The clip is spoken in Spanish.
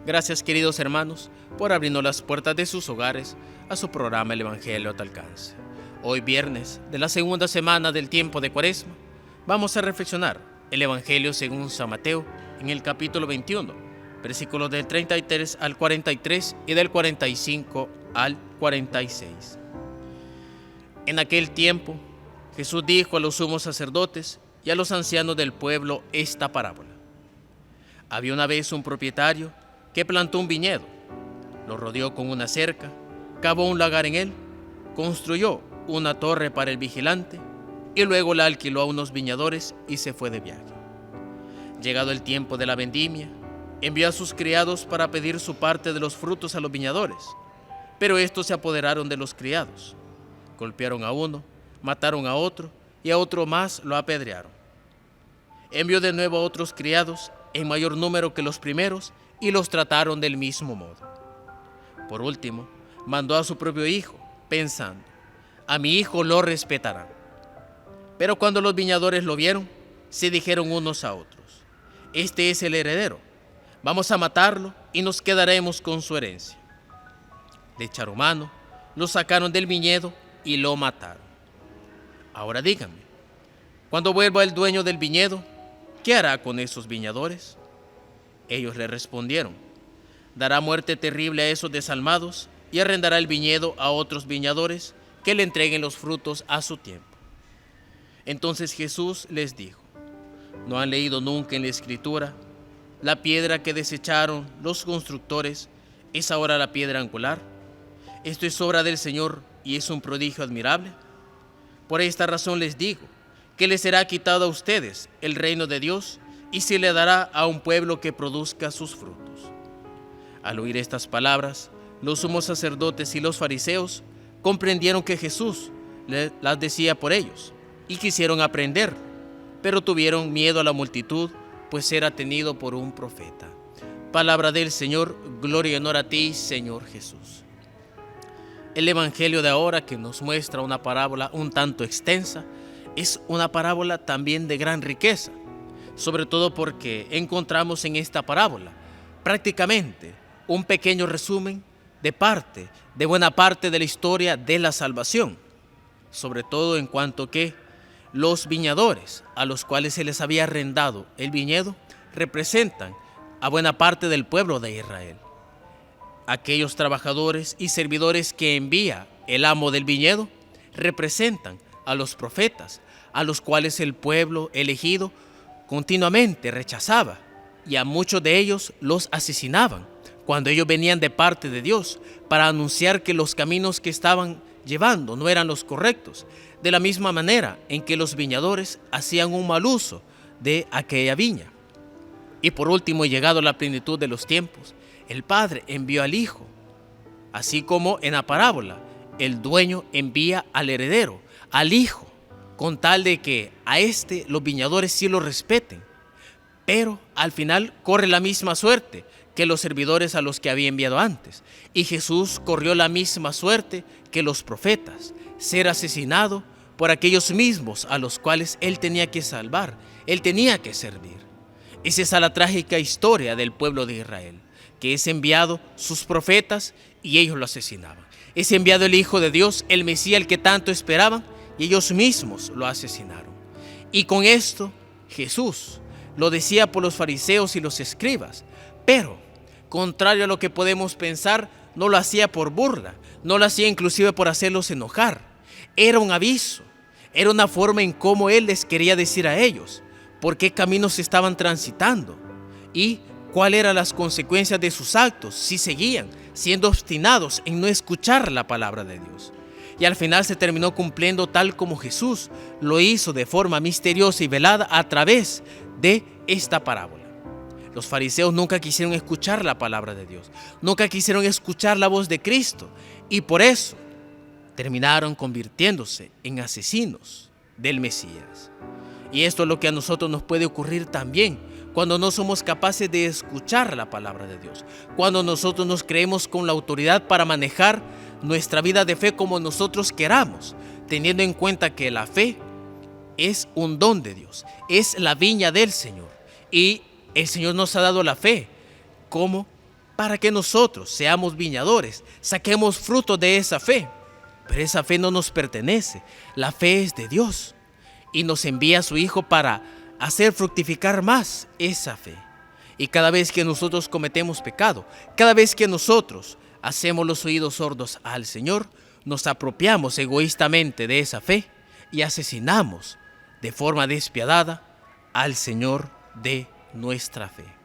Gracias, queridos hermanos, por abrirnos las puertas de sus hogares a su programa El Evangelio a tu alcance. Hoy, viernes de la segunda semana del tiempo de Cuaresma, vamos a reflexionar el Evangelio según San Mateo en el capítulo 21, versículos del 33 al 43 y del 45 al 46. En aquel tiempo, Jesús dijo a los sumos sacerdotes y a los ancianos del pueblo esta parábola. Había una vez un propietario que plantó un viñedo, lo rodeó con una cerca, cavó un lagar en él, construyó una torre para el vigilante y luego la alquiló a unos viñadores y se fue de viaje. Llegado el tiempo de la vendimia, envió a sus criados para pedir su parte de los frutos a los viñadores, pero estos se apoderaron de los criados, golpearon a uno, mataron a otro y a otro más lo apedrearon. Envió de nuevo a otros criados en mayor número que los primeros y los trataron del mismo modo. Por último, mandó a su propio hijo, pensando: a mi hijo lo respetarán. Pero cuando los viñadores lo vieron, se dijeron unos a otros: este es el heredero, vamos a matarlo y nos quedaremos con su herencia. Le echaron mano, lo sacaron del viñedo y lo mataron. Ahora díganme, cuando vuelva el dueño del viñedo, ¿qué hará con esos viñadores? Ellos le respondieron: dará muerte terrible a esos desalmados y arrendará el viñedo a otros viñadores que le entreguen los frutos a su tiempo. Entonces Jesús les dijo: ¿no han leído nunca en la Escritura? La piedra que desecharon los constructores es ahora la piedra angular. Esto es obra del Señor y es un prodigio admirable. Por esta razón les digo que les será quitado a ustedes el reino de Dios y se le dará a un pueblo que produzca sus frutos. Al oír estas palabras, los sumos sacerdotes y los fariseos comprendieron que Jesús las decía por ellos y quisieron aprender, pero tuvieron miedo a la multitud, pues era tenido por un profeta. Palabra del Señor, gloria y honor a ti, Señor Jesús. El Evangelio de ahora, que nos muestra una parábola un tanto extensa, es una parábola también de gran riqueza, sobre todo porque encontramos en esta parábola prácticamente un pequeño resumen de buena parte de la historia de la salvación, sobre todo en cuanto que los viñadores a los cuales se les había arrendado el viñedo representan a buena parte del pueblo de Israel. Aquellos trabajadores y servidores que envía el amo del viñedo representan a los profetas, a los cuales el pueblo elegido continuamente rechazaba, y a muchos de ellos los asesinaban cuando ellos venían de parte de Dios para anunciar que los caminos que estaban llevando no eran los correctos, de la misma manera en que los viñadores hacían un mal uso de aquella viña. Y por último, llegado a la plenitud de los tiempos, el Padre envió al Hijo, así como en la parábola el dueño envía al heredero, al Hijo, con tal de que a los viñadores sí lo respeten, pero al final corre la misma suerte que los servidores a los que había enviado antes, y Jesús corrió la misma suerte que los profetas, ser asesinado por aquellos mismos a los cuales él tenía que salvar, él tenía que servir. Es esa la trágica historia del pueblo de Israel, que es enviado sus profetas y ellos lo asesinaban. Es enviado el Hijo de Dios, el Mesías, el que tanto esperaban, y ellos mismos lo asesinaron. Y con esto Jesús lo decía por los fariseos y los escribas, pero contrario a lo que podemos pensar, no lo hacía por burla, no lo hacía inclusive por hacerlos enojar. Era un aviso, era una forma en cómo él les quería decir a ellos por qué caminos estaban transitando y cuáles eran las consecuencias de sus actos si seguían siendo obstinados en no escuchar la palabra de Dios. Y al final se terminó cumpliendo tal como Jesús lo hizo de forma misteriosa y velada a través de esta parábola. Los fariseos nunca quisieron escuchar la palabra de Dios, nunca quisieron escuchar la voz de Cristo, y por eso terminaron convirtiéndose en asesinos del Mesías. Y esto es lo que a nosotros nos puede ocurrir también cuando no somos capaces de escuchar la palabra de Dios, cuando nosotros nos creemos con la autoridad para manejar nuestra vida de fe como nosotros queramos, teniendo en cuenta que la fe es un don de Dios, es la viña del Señor, y el Señor nos ha dado la fe como para que nosotros seamos viñadores, saquemos fruto de esa fe. Pero esa fe no nos pertenece, la fe es de Dios y nos envía a su Hijo para hacer fructificar más esa fe. Y cada vez que nosotros cometemos pecado, cada vez que nosotros hacemos los oídos sordos al Señor, nos apropiamos egoístamente de esa fe y asesinamos de forma despiadada al Señor de nuestra fe.